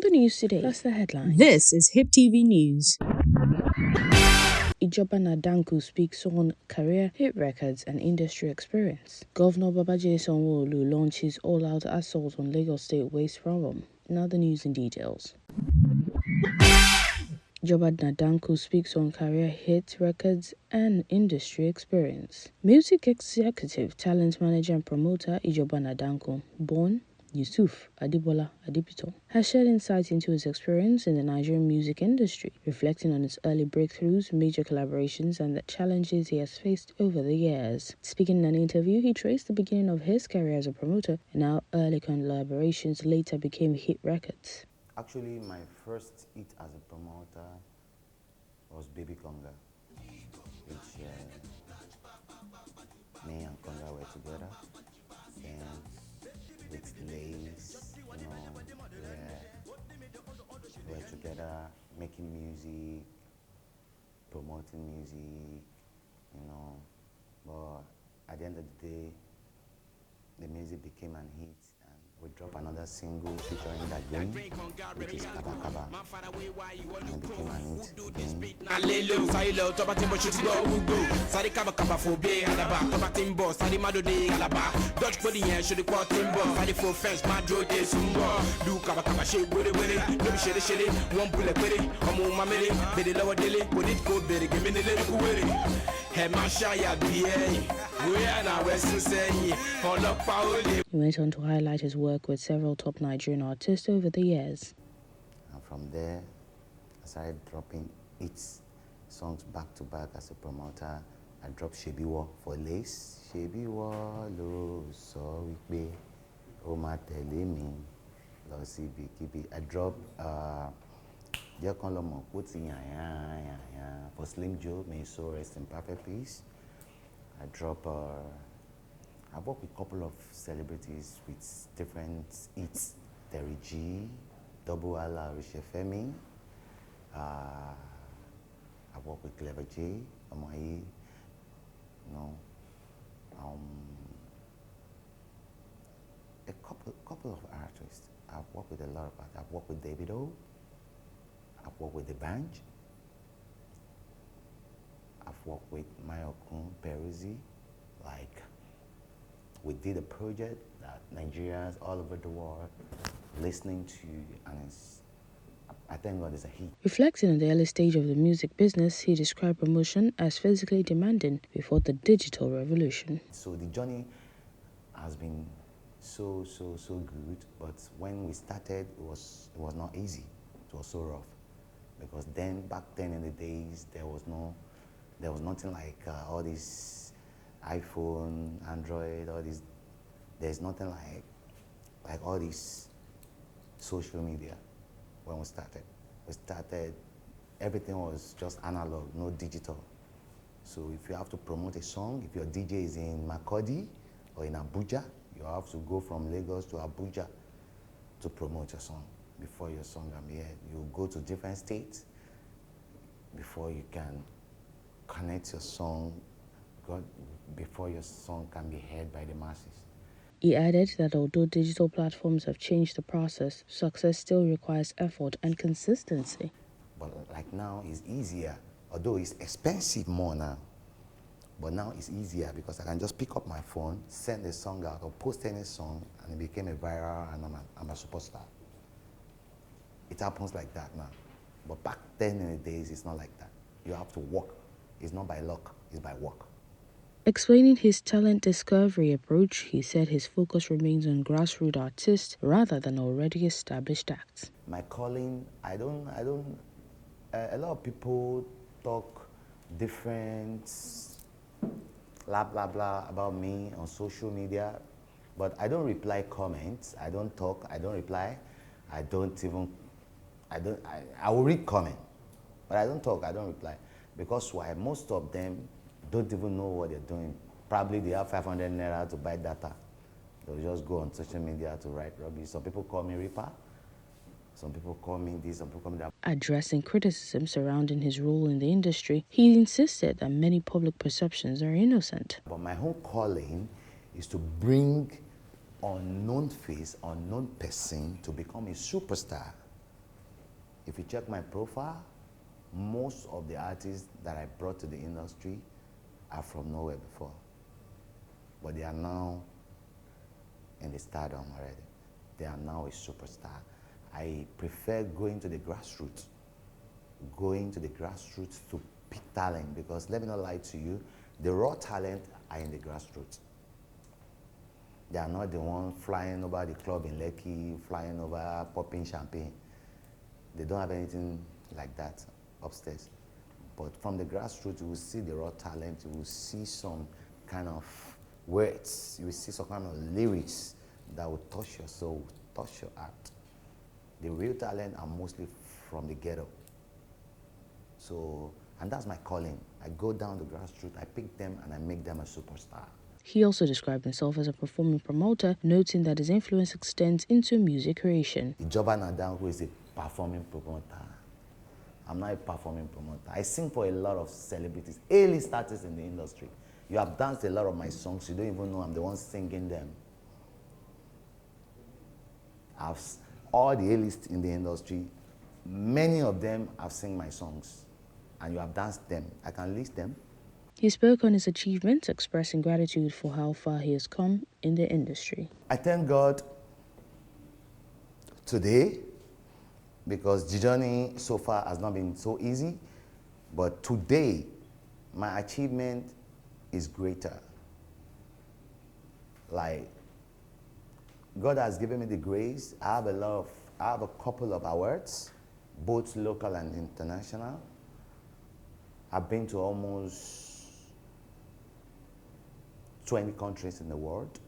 the news today, that's the headline. This is HIP TV News. Ijoba Na Danku speaks on career, hit records and industry experience. Governor Babajide Sanwo-Olu launches all-out assault on Lagos State waste problem. Now the news in details. Ijoba Na Danku speaks on career, hit records and industry experience. Music executive, talent manager and promoter Ijoba Na Danku, born Yusuf Adibola Adipito, has shared insights into his experience in the Nigerian music industry, reflecting on his early breakthroughs, major collaborations, and the challenges he has faced over the years. Speaking in an interview, he traced the beginning of his career as a promoter and how early collaborations later became hit records. Actually, my first hit as a promoter was Baby Conga, which me and Conga were together, and with Lace, we were together making music, promoting music, but at the end of the day, the music became an hit. We dropped another single featuring that game, which is Kaba Kaba, and it became an hit He went on to highlight his work with several top Nigerian artists over the years. And from there, I started dropping hits songs back to back as a promoter. I dropped Shebiwo for Lace. Shebiwo lo so wípé ó máa tẹ̀lé mi lọ síbi kíbi. I dropped Jẹ́ kán lọ mọ̀ kó ti yàn for Slim Joe, may his soul rest in perfect peace. I dropped I worked with a couple of celebrities with different hits. Terry G, Double Ala Richefemi. I worked with Clever J, Amayi. A couple of artists. I've worked with a lot of artists. I've worked with Davido. I've worked with The Band. I've worked with Mayokun Peruzzi. We did a project that Nigerians all over the world listening to, and I thank God it's a hit. Reflecting on the early stage of the music business, he described promotion as physically demanding before the digital revolution. So the journey has been so good, but when we started, it was not easy. It was so rough, because back then in the days, there was nothing like all these iPhone, Android, all these. There's nothing like all these social media. When we started, everything was just analog, no digital. So if you have to promote a song, if your DJ is in Makurdi or in Abuja, you have to go from Lagos to Abuja to promote your song. Before your song can be heard, you go to different states before you can connect your song, before your song can be heard by the masses. He added that although digital platforms have changed the process, success still requires effort and consistency. But like now, it's easier, although it's expensive more now. But now it's easier because I can just pick up my phone, send a song out, or post any song, and it became a viral, and I'm a superstar. It happens like that now. But back then in the days, it's not like that. You have to work. It's not by luck, it's by work. Explaining his talent discovery approach, he said his focus remains on grassroots artists rather than already established acts. My calling, a lot of people talk different blah blah blah about me on social media, but I don't reply comments. I don't talk. I don't reply. I will read comment, but I don't talk. I don't reply, because why? Most of them don't even know what they're doing. Probably they have 500 naira to buy data. They'll just go on social media to write rubbish. Some people call me Reaper. Some people call me this, some people call me that. Addressing criticism surrounding his role in the industry, he insisted that many public perceptions are innocent. But my whole calling is to bring unknown face, unknown person to become a superstar. If you check my profile, most of the artists that I brought to the industry are from nowhere before. But they are now in the stardom already. They are now a superstar. I prefer going to the grassroots to pick talent, because let me not lie to you, the raw talent are in the grassroots. They are not the ones flying over the club in Lekki, flying over popping champagne. They don't have anything like that upstairs. But from the grassroots, you will see the raw talent, you will see some kind of words, you will see some kind of lyrics that will touch your soul, touch your heart. The real talent are mostly from the ghetto. So, and that's my calling. I go down the grassroots, I pick them, and I make them a superstar. He also described himself as a performing promoter, noting that his influence extends into music creation. Ijoba Na Danku is a performing promoter. I'm not a performing promoter. I sing for a lot of celebrities, A-list artists in the industry. You have danced a lot of my songs, you don't even know I'm the one singing them. All the A-list in the industry, many of them have sung my songs, and you have danced them. I can list them. He spoke on his achievements, expressing gratitude for how far he has come in the industry. I thank God today, because the journey so far has not been so easy, but today my achievement is greater. Like, God has given me the grace. I have a couple of awards, both local and international. I've been to almost 20 countries in the world.